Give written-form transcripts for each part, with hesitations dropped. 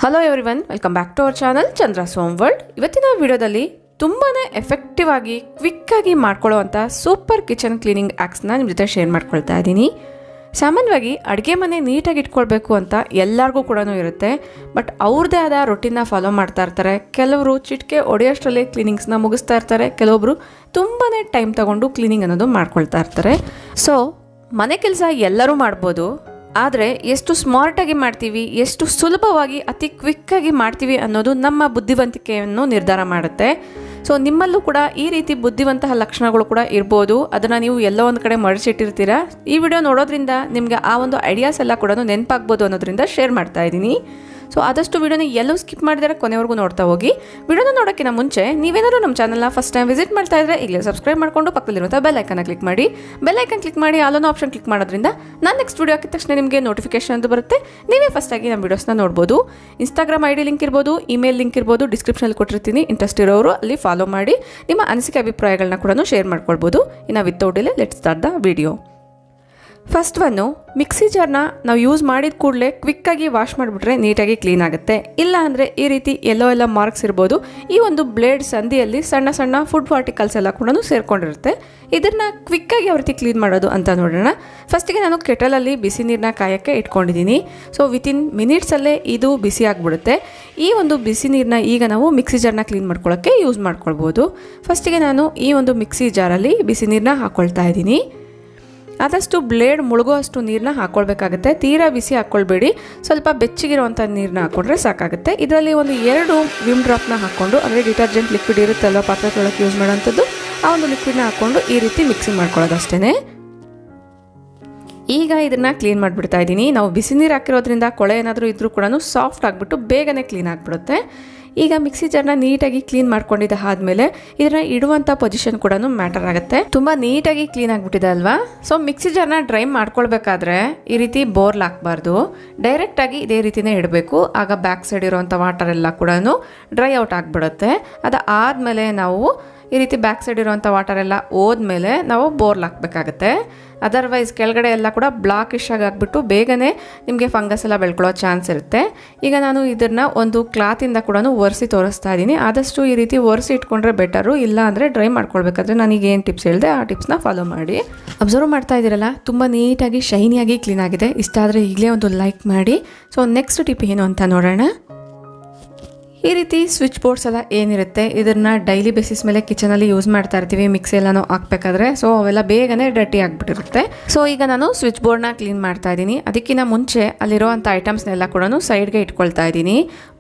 Hello everyone, welcome back to our channel Chandra's home world. ಇವತ್ತಿನ ವಿಡಿಯೋದಲ್ಲಿ ತುಂಬಾ ಎಫೆಕ್ಟಿವ್ ಆಗಿ ಕ್ವಿಕ್ಕಾಗಿ ಮಾಡ್ಕೊಳ್ಳೋವಂಥ ಸೂಪರ್ ಕಿಚನ್ ಕ್ಲೀನಿಂಗ್ ಆ್ಯಕ್ಸ್ನ ನಿಮ್ಮ ಜೊತೆ ಶೇರ್ ಮಾಡ್ಕೊಳ್ತಾ ಇದ್ದೀನಿ. ಸಾಮಾನ್ಯವಾಗಿ ಅಡುಗೆ ಮನೆ ನೀಟಾಗಿ ಇಟ್ಕೊಳ್ಬೇಕು ಅಂತ ಎಲ್ಲರಿಗೂ ಕೂಡ ಇರುತ್ತೆ. ಬಟ್ ಅವ್ರದ್ದೇ ಆದ ರೊಟೀನ್ನ ಫಾಲೋ ಮಾಡ್ತಾ ಇರ್ತಾರೆ. ಕೆಲವರು ಚಿಟಿಕೆ ಹೊಡೆಯೋಷ್ಟರಲ್ಲಿ ಕ್ಲೀನಿಂಗ್ಸ್ನ ಮುಗಿಸ್ತಾ ಇರ್ತಾರೆ. ಕೆಲವೊಬ್ಬರು ತುಂಬಾ ಟೈಮ್ ತಗೊಂಡು ಕ್ಲೀನಿಂಗ್ ಅನ್ನೋದು ಮಾಡ್ಕೊಳ್ತಾ ಇರ್ತಾರೆ. ಸೊ ಮನೆ ಕೆಲಸ ಎಲ್ಲರೂ ಮಾಡ್ಬೋದು, ಆದರೆ ಎಷ್ಟು ಸ್ಮಾರ್ಟಾಗಿ ಮಾಡ್ತೀವಿ, ಎಷ್ಟು ಸುಲಭವಾಗಿ ಅತಿ ಕ್ವಿಕ್ಕಾಗಿ ಮಾಡ್ತೀವಿ ಅನ್ನೋದು ನಮ್ಮ ಬುದ್ಧಿವಂತಿಕೆಯನ್ನು ನಿರ್ಧಾರ ಮಾಡುತ್ತೆ. ಸೊ ನಿಮ್ಮಲ್ಲೂ ಕೂಡ ಈ ರೀತಿ ಬುದ್ಧಿವಂತಹ ಲಕ್ಷಣಗಳು ಕೂಡ ಇರ್ಬೋದು. ಅದನ್ನು ನೀವು ಎಲ್ಲೋ ಒಂದು ಕಡೆ ಮಡಿಸಿಟ್ಟಿರ್ತೀರಾ. ಈ ವಿಡಿಯೋ ನೋಡೋದ್ರಿಂದ ನಿಮಗೆ ಆ ಒಂದು ಐಡಿಯಾಸ್ ಎಲ್ಲ ಕೂಡ ನೆನಪಾಗ್ಬೋದು ಅನ್ನೋದ್ರಿಂದ ಶೇರ್ ಮಾಡ್ತಾ ಇದ್ದೀನಿ. ಸೊ ಆದಷ್ಟು ವಿಡಿಯೋನ ಎಲ್ಲೂ ಸ್ಕಿಪ್ ಮಾಡಿದರೆ ಕೊನೆವರೆಗೂ ನೋಡ್ತಾ ಹೋಗಿ. ವಿಡಿಯೋನ ನೋಡೋಕ್ಕಿಂತ ಮುಂಚೆ ನೀವೇನಾದರೂ ನಮ್ಮ ಚಾನಲ್ನ ಫಸ್ಟ್ ಟೈಮ್ ವಿಸಿಟ್ ಮಾಡ್ತಾ ಇದ್ದರೆ ಈಗಲೇ ಸಬ್ಸ್ಕ್ರೈಬ್ ಮಾಡಿಕೊಂಡು ಪಕ್ಕದಲ್ಲಿರುವಂಥ ಬೆಲ್ ಐಕನ್ನ ಕ್ಲಿಕ್ ಮಾಡಿ. ಬೆಲ್ ಐಕನ್ ಕ್ಲಿಕ್ ಮಾಡಿ ಆಲ್ ಆಪ್ಷನ್ ಕ್ಲಿಕ್ ಮಾಡೋದ್ರಿಂದ ನಾನು ನೆಕ್ಸ್ಟ್ ವಿಡಿಯೋ ಹಾಕಿದ ತಕ್ಷಣ ನಿಮಗೆ ನೋಟಿಫಿಕೇಶನ್ ಅಂತ ಬರುತ್ತೆ. ನೀವೇ ಫಸ್ಟಾಗಿ ನಮ್ಮ ವಿಡಿಯೋಸ್ನ ನೋಡ್ಬೋದು. ಇನ್ಸ್ಟಾಗ್ರಾಮ್ ಐಡಿ ಲಿಂಕ್ ಇರ್ಬೋದು, ಇಮೇಲ್ ಲಿಂಕ್ ಇರ್ಬೋದು, ಡಿಸ್ಕ್ರಿಪ್ಷನಲ್ಲಿ ಕೊಟ್ಟಿರ್ತೀನಿ. ಇಂಟ್ರೆಸ್ಟ್ ಇರೋರು ಅಲ್ಲಿ ಫಾಲೋ ಮಾಡಿ ನಿಮ್ಮ ಅನಿಸಿಕೆ ಅಭಿಪ್ರಾಯಗಳನ್ನ ಕೂಡ ಶೇರ್ ಮಾಡ್ಕೊಳ್ಬೋದು. ಇನ್ನು without delay let's start the video. First one, mixie ಜಾರ್ನ ನಾವು ಯೂಸ್ ಮಾಡಿದ ಕೂಡಲೇ ಕ್ವಿಕ್ಕಾಗಿ ವಾಶ್ ಮಾಡಿಬಿಟ್ರೆ ನೀಟಾಗಿ ಕ್ಲೀನ್ ಆಗುತ್ತೆ. ಇಲ್ಲ ಅಂದರೆ ಈ ರೀತಿ ಎಲ್ಲ ಮಾರ್ಕ್ಸ್ ಇರ್ಬೋದು. ಈ ಒಂದು ಬ್ಲೇಡ್ ಸಂದಿಯಲ್ಲಿ ಸಣ್ಣ ಸಣ್ಣ ಫುಡ್ ಪಾರ್ಟಿಕಲ್ಸ್ ಎಲ್ಲ ಕೂಡ ಸೇರಿಕೊಂಡಿರುತ್ತೆ. ಇದನ್ನು ಕ್ವಿಕ್ಕಾಗಿ ಯಾವ ರೀತಿ ಕ್ಲೀನ್ ಮಾಡೋದು ಅಂತ ನೋಡೋಣ. ಫಸ್ಟಿಗೆ ನಾನು ಕೆಟಲಲ್ಲಿ ಬಿಸಿ ನೀರನ್ನ ಕಾಯೋಕ್ಕೆ ಇಟ್ಕೊಂಡಿದ್ದೀನಿ. ಸೊ ವಿತಿನ್ ಮಿನಿಟ್ಸಲ್ಲೇ ಇದು ಬಿಸಿ ಆಗಿಬಿಡುತ್ತೆ. ಈ ಒಂದು ಬಿಸಿ ನೀರನ್ನ ಈಗ ನಾವು ಮಿಕ್ಸಿ ಜಾರ್ನ ಕ್ಲೀನ್ ಮಾಡ್ಕೊಳ್ಳೋಕ್ಕೆ ಯೂಸ್ ಮಾಡ್ಕೊಳ್ಬೋದು. ಫಸ್ಟಿಗೆ ನಾನು ಈ ಒಂದು ಮಿಕ್ಸಿ ಜಾರಲ್ಲಿ ಬಿಸಿ ನೀರನ್ನ ಹಾಕ್ಕೊಳ್ತಾ ಇದ್ದೀನಿ. ಆದಷ್ಟು ಬ್ಲೇಡ್ ಮುಳುಗೋ ಅಷ್ಟು ನೀರನ್ನ ಹಾಕ್ಕೊಳ್ಬೇಕಾಗುತ್ತೆ. ತೀರಾ ಬಿಸಿ ಹಾಕ್ಕೊಳ್ಬೇಡಿ, ಸ್ವಲ್ಪ ಬೆಚ್ಚಗಿರುವಂಥ ನೀರನ್ನ ಹಾಕ್ಕೊಂಡ್ರೆ ಸಾಕಾಗುತ್ತೆ. ಇದರಲ್ಲಿ ಒಂದು 2 ವಿಮ್ ಡ್ರಾಪ್ನ ಹಾಕ್ಕೊಂಡು, ಅಂದರೆ ಡಿಟರ್ಜೆಂಟ್ ಲಿಕ್ವಿಡ್ ಇರುತ್ತಲ್ಲ ಪಾತ್ರೆ ತೊಳಕ್ಕೆ ಯೂಸ್ ಮಾಡೋವಂಥದ್ದು, ಆ ಒಂದು ಲಿಕ್ವಿಡ್ನ ಹಾಕ್ಕೊಂಡು ಈ ರೀತಿ ಮಿಕ್ಸಿ ಮಾಡ್ಕೊಳ್ಳೋದು ಅಷ್ಟೇ. ಈಗ ಇದನ್ನು ಕ್ಲೀನ್ ಮಾಡಿಬಿಡ್ತಾ ಇದ್ದೀನಿ. ನಾವು ಬಿಸಿ ನೀರು ಹಾಕಿರೋದ್ರಿಂದ ಕೊಳೆ ಏನಾದರೂ ಇದ್ರೂ ಕೂಡ ಸಾಫ್ಟ್ ಆಗಿಬಿಟ್ಟು ಬೇಗನೆ ಕ್ಲೀನ್ ಆಗಿಬಿಡುತ್ತೆ. ಈಗ ಮಿಕ್ಸಿ ಜಾರ್ನ ನೀಟಾಗಿ ಕ್ಲೀನ್ ಮಾಡ್ಕೊಂಡಿದ್ದ ಆದಮೇಲೆ ಇದನ್ನ ಇಡುವಂಥ ಪೊಸಿಷನ್ ಕೂಡ ಮ್ಯಾಟರ್ ಆಗುತ್ತೆ. ತುಂಬ ನೀಟಾಗಿ ಕ್ಲೀನ್ ಆಗಿಬಿಟ್ಟಿದೆ ಅಲ್ವಾ? ಸೊ ಮಿಕ್ಸಿ ಜಾರ್ನ ಡ್ರೈ ಮಾಡ್ಕೊಳ್ಬೇಕಾದ್ರೆ ಈ ರೀತಿ ಬೋರ್ಲ್ ಹಾಕಬಾರ್ದು, ಡೈರೆಕ್ಟಾಗಿ ಇದೇ ರೀತಿನೇ ಇಡಬೇಕು. ಆಗ ಬ್ಯಾಕ್ ಸೈಡ್ ಇರುವಂಥ ವಾಟರ್ ಎಲ್ಲ ಕೂಡ ಡ್ರೈ ಔಟ್ ಆಗಿಬಿಡುತ್ತೆ. ಅದಾದಮೇಲೆ ನಾವು ಈ ರೀತಿ ಬ್ಯಾಕ್ ಸೈಡ್ ಇರುವಂಥ ವಾಟರ್ ಎಲ್ಲ ಹೋದ್ಮೇಲೆ ನಾವು ಬೋರ್ಲ್ ಹಾಕಬೇಕಾಗತ್ತೆ. ಅದರ್ವೈಸ್ ಕೆಳಗಡೆ ಎಲ್ಲ ಕೂಡ ಬ್ಲಾಕಿಶ್ ಆಗಿಬಿಟ್ಟು ಬೇಗನೆ ನಿಮಗೆ ಫಂಗಸ್ ಎಲ್ಲ ಬೆಳ್ಕೊಳ್ಳೋ ಚಾನ್ಸ್ ಇರುತ್ತೆ. ಈಗ ನಾನು ಇದನ್ನು ಒಂದು ಕ್ಲಾತಿಂದ ಕೂಡ ಒರೆಸಿ ತೋರಿಸ್ತಾ ಇದ್ದೀನಿ. ಆದಷ್ಟು ಈ ರೀತಿ ಒರೆಸಿ ಇಟ್ಕೊಂಡ್ರೆ ಬೆಟರು. ಇಲ್ಲ ಅಂದರೆ ಡ್ರೈ ಮಾಡ್ಕೊಳ್ಬೇಕಾದ್ರೆ ನನಗೆ ಏನು ಟಿಪ್ಸ್ ಹೇಳಿದೆ ಆ ಟಿಪ್ಸ್ನ ಫಾಲೋ ಮಾಡಿ. ಅಬ್ಸರ್ವ್ ಮಾಡ್ತಾ ಇದ್ದೀರಲ್ಲ, ತುಂಬ ನೀಟಾಗಿ ಶೈನಿಯಾಗಿ ಕ್ಲೀನ್ ಆಗಿದೆ. ಇಷ್ಟ ಆದರೆ ಈಗಲೇ ಒಂದು ಲೈಕ್ ಮಾಡಿ. ಸೊ ನೆಕ್ಸ್ಟ್ ಟಿಪ್ ಏನು ಅಂತ ನೋಡೋಣ. ಈ ರೀತಿ ಸ್ವಿಚ್ ಬೋರ್ಡ್ಸ್ ಎಲ್ಲ ಏನಿರುತ್ತೆ ಇದನ್ನು ಡೈಲಿ ಬೇಸಿಸ್ ಮೇಲೆ ಕಿಚನಲ್ಲಿ ಯೂಸ್ ಮಾಡ್ತಾ ಇರ್ತೀವಿ. ಮಿಕ್ಸಿ ಎಲ್ಲನೂ ಹಾಕ್ಬೇಕಾದ್ರೆ ಸೊ ಅವೆಲ್ಲ ಬೇಗನೆ ಡರ್ಟಿ ಆಗಿಬಿಟ್ಟಿರುತ್ತೆ. ಸೊ ಈಗ ನಾನು ಸ್ವಿಚ್ ಬೋರ್ಡ್ನ ಕ್ಲೀನ್ ಮಾಡ್ತಾ ಇದ್ದೀನಿ. ಅದಕ್ಕಿಂತ ಮುಂಚೆ ಅಲ್ಲಿರುವಂಥ ಐಟಮ್ಸ್ನೆಲ್ಲ ಕೂಡ ಸೈಡ್ಗೆ ಇಟ್ಕೊಳ್ತಾ ಇದ್ದೀನಿ.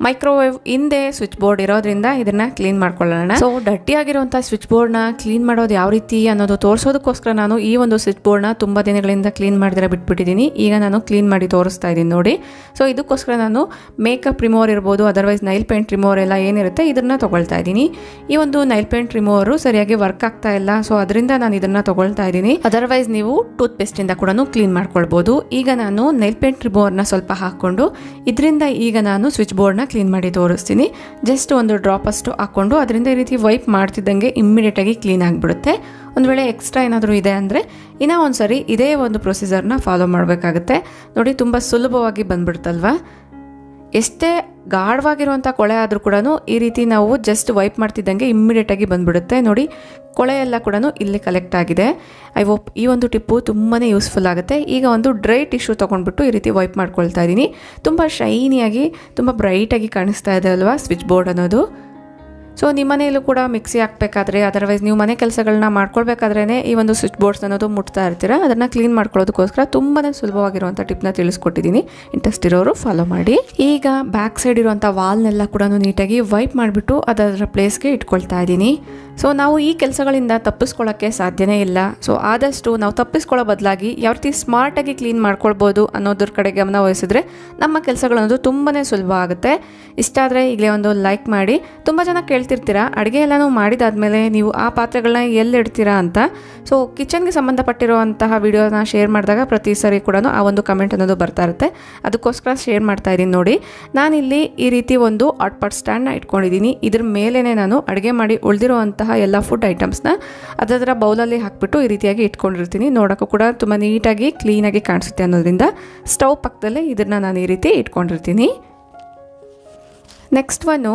ಮೈಕ್ರೋವೇವ್ ಹಿಂದೆ ಸ್ವಿಚ್ ಬೋರ್ಡ್ ಇರೋದ್ರಿಂದ ಇದನ್ನು ಕ್ಲೀನ್ ಮಾಡ್ಕೊಳ್ಳೋಣ. ಸೊ ಡರ್ಟಿ ಆಗಿರುವಂಥ ಸ್ವಿಚ್ ಬೋರ್ಡ್ನ ಕ್ಲೀನ್ ಮಾಡೋದು ಯಾವ ರೀತಿ ಅನ್ನೋದು ತೋರಿಸೋದಕ್ಕೋಸ್ಕರ ನಾನು ಈ ಒಂದು ಸ್ವಿಚ್ ಬೋರ್ಡ್ನ ತುಂಬ ದಿನಗಳಿಂದ ಕ್ಲೀನ್ ಮಾಡಿದ್ರೆ ಬಿಟ್ಬಿಟ್ಟಿದ್ದೀನಿ. ಈಗ ನಾನು ಕ್ಲೀನ್ ಮಾಡಿ ತೋರಿಸ್ತಾ ಇದ್ದೀನಿ ನೋಡಿ. ಸೊ ಇದಕ್ಕೋಸ್ಕರ ನಾನು ಮೇಕಪ್ ರಿಮೂವರ್ ಇರ್ಬೋದು, ಅದರ್ವೈಸ್ ನೈಲ್ ಪೇಂಟ್ ರಿಮೂವರ್ ಎಲ್ಲ ಏನಿರುತ್ತೆ ಇದನ್ನ ತಗೊಳ್ತಾ ಇದ್ದೀನಿ. ಈ ಒಂದು ನೈಲ್ ಪೇಂಟ್ ರಿಮೂವರು ಸರಿಯಾಗಿ ವರ್ಕ್ ಆಗ್ತಾ ಇಲ್ಲ. ಸೊ ಅದರಿಂದ ನಾನು ಇದನ್ನ ತಗೊಳ್ತಾ ಇದ್ದೀನಿ. ಅದರ್ವೈಸ್ ನೀವು ಟೂತ್ ಪೇಸ್ಟ್ ಇಂದ ಕೂಡ ಕ್ಲೀನ್ ಮಾಡ್ಕೊಳ್ಬಹುದು. ಈಗ ನಾನು ನೈಲ್ ಪೇಂಟ್ ರಿಮೂವರ್ನ ಸ್ವಲ್ಪ ಹಾಕೊಂಡು ಇದರಿಂದ ಈಗ ನಾನು ಸ್ವಿಚ್ ಬೋರ್ಡ್ನ ಕ್ಲೀನ್ ಮಾಡಿ ತೋರಿಸ್ತೀನಿ. ಜಸ್ಟ್ ಒಂದು ಡ್ರಾಪ್ ಅಷ್ಟು ಹಾಕೊಂಡು ಅದರಿಂದ ಈ ರೀತಿ ವೈಪ್ ಮಾಡ್ತಿದ್ದಂಗೆ ಇಮ್ಮಿಡಿಯೇಟ್ ಆಗಿ ಕ್ಲೀನ್ ಆಗಿಬಿಡುತ್ತೆ. ಒಂದು ವೇಳೆ ಎಕ್ಸ್ಟ್ರಾ ಏನಾದರೂ ಇದೆ ಅಂದರೆ ಇನ್ನೂ ಒಂದ್ಸರಿ ಇದೇ ಒಂದು ಪ್ರೊಸೀಜರ್ನ ಫಾಲೋ ಮಾಡಬೇಕಾಗುತ್ತೆ. ನೋಡಿ, ತುಂಬ ಸುಲಭವಾಗಿ ಬಂದ್ಬಿಡ್ತಲ್ವಾ? ಎಷ್ಟೇ ಗಾಢವಾಗಿರುವಂಥ ಕೊಳೆ ಆದರೂ ಕೂಡ ಈ ರೀತಿ ನಾವು ಜಸ್ಟ್ ವೈಪ್ ಮಾಡ್ತಿದ್ದಂಗೆ ಇಮ್ಮಿಡಿಯೇಟಾಗಿ ಬಂದುಬಿಡುತ್ತೆ. ನೋಡಿ, ಕೊಳೆ ಎಲ್ಲ ಕೂಡ ಇಲ್ಲಿ ಕಲೆಕ್ಟ್ ಆಗಿದೆ. ಐ ಹೋಪ್ ಈ ಒಂದು ಟಿಪ್ಪು ತುಂಬಾ ಯೂಸ್ಫುಲ್ ಆಗುತ್ತೆ. ಈಗ ಒಂದು ಡ್ರೈ ಟಿಶ್ಯೂ ತೊಗೊಂಡ್ಬಿಟ್ಟು ಈ ರೀತಿ ವೈಪ್ ಮಾಡ್ಕೊಳ್ತಾ ಇದ್ದೀನಿ. ತುಂಬ ಶೈನಿಯಾಗಿ, ತುಂಬ ಬ್ರೈಟಾಗಿ ಕಾಣಿಸ್ತಾ ಇದೆ ಅಲ್ವಾ ಸ್ವಿಚ್ ಬೋರ್ಡ್ ಅನ್ನೋದು? ಸೊ ನಿಮ್ಮ ಮನೆಯಲ್ಲೂ ಕೂಡ ಮಿಕ್ಸಿ ಹಾಕಬೇಕಾದ್ರೆ, ಅದರ್ವೈಸ್ ನೀವು ಮನೆ ಕೆಲಸಗಳನ್ನ ಮಾಡ್ಕೊಳ್ಬೇಕಾದ್ರೇ ಈ ಒಂದು ಸ್ವಿಚ್ ಬೋರ್ಡ್ಸ್ ಅನ್ನೋದು ಮುಟ್ತಾ ಇರ್ತೀರ. ಅದನ್ನು ಕ್ಲೀನ್ ಮಾಡ್ಕೊಳ್ಳೋದಕ್ಕೋಸ್ಕರ ತುಂಬಾ ಸುಲಭವಾಗಿರುವಂಥ ಟಿಪ್ನ ತಿಳಿಸ್ಕೊಟ್ಟಿದ್ದೀನಿ. ಇಂಟ್ರೆಸ್ಟ್ ಇರೋರು ಫಾಲೋ ಮಾಡಿ. ಈಗ ಬ್ಯಾಕ್ ಸೈಡ್ ಇರುವಂಥ ವಾಲ್ನೆಲ್ಲ ಕೂಡ ನೀಟಾಗಿ ವೈಪ್ ಮಾಡಿಬಿಟ್ಟು ಅದರ ಪ್ಲೇಸ್ಗೆ ಇಟ್ಕೊಳ್ತಾ ಇದ್ದೀನಿ. ಸೊ ನಾವು ಈ ಕೆಲಸಗಳಿಂದ ತಪ್ಪಿಸ್ಕೊಳ್ಳೋಕ್ಕೆ ಸಾಧ್ಯನೇ ಇಲ್ಲ. ಸೊ ಆದಷ್ಟು ನಾವು ತಪ್ಪಿಸ್ಕೊಳ್ಳೋ ಬದಲಾಗಿ ಯಾವ ರೀತಿ ಸ್ಮಾರ್ಟಾಗಿ ಕ್ಲೀನ್ ಮಾಡ್ಕೊಳ್ಬೋದು ಅನ್ನೋದ್ರ ಕಡೆ ಗಮನ ವಹಿಸಿದ್ರೆ ನಮ್ಮ ಕೆಲಸಗಳನ್ನೋದು ತುಂಬಾ ಸುಲಭ ಆಗುತ್ತೆ. ಇಷ್ಟ ಆದರೆ ಈಗಲೇ ಒಂದು ಲೈಕ್ ಮಾಡಿ. ತುಂಬ ಜನ ಕೇಳ್ತಿರ್ತೀರಾ ಅಡುಗೆ ಎಲ್ಲನೂ ಮಾಡಿದಾದ್ಮೇಲೆ ನೀವು ಆ ಪಾತ್ರೆಗಳನ್ನ ಎಲ್ಲಿಡ್ತೀರಾ ಅಂತ. ಸೊ ಕಿಚನ್ಗೆ ಸಂಬಂಧಪಟ್ಟಿರುವಂತಹ ವಿಡಿಯೋನ ಶೇರ್ ಮಾಡಿದಾಗ ಪ್ರತಿ ಸರಿ ಕೂಡ ಆ ಒಂದು ಕಮೆಂಟ್ ಅನ್ನೋದು ಬರ್ತಾ ಇರುತ್ತೆ. ಅದಕ್ಕೋಸ್ಕರ ಶೇರ್ ಮಾಡ್ತಾ ಇದ್ದೀನಿ ನೋಡಿ. ನಾನಿಲ್ಲಿ ಈ ರೀತಿ ಒಂದು ಹಾಟ್ ಪಾಟ್ ಸ್ಟ್ಯಾಂಡ್ನ ಇಟ್ಕೊಂಡಿದ್ದೀನಿ. ಇದ್ರ ಮೇಲೇ ನಾನು ಅಡುಗೆ ಮಾಡಿ ಉಳಿದಿರುವಂತಹ ಎಲ್ಲ ಫುಡ್ ಐಟಮ್ಸ್ನ ಅದರ ಬೌಲಲ್ಲಿ ಹಾಕಿಬಿಟ್ಟು ಈ ರೀತಿಯಾಗಿ ಇಟ್ಕೊಂಡಿರ್ತೀನಿ. ನೋಡೋಕ್ಕೂ ಕೂಡ ತುಂಬ ನೀಟಾಗಿ ಕ್ಲೀನಾಗಿ ಕಾಣಿಸುತ್ತೆ ಅನ್ನೋದ್ರಿಂದ ಸ್ಟವ್ ಪಕ್ಕದಲ್ಲೇ ಇದನ್ನು ನಾನು ಈ ರೀತಿ ಇಟ್ಕೊಂಡಿರ್ತೀನಿ. ನೆಕ್ಸ್ಟ್ ಒನ್ನು,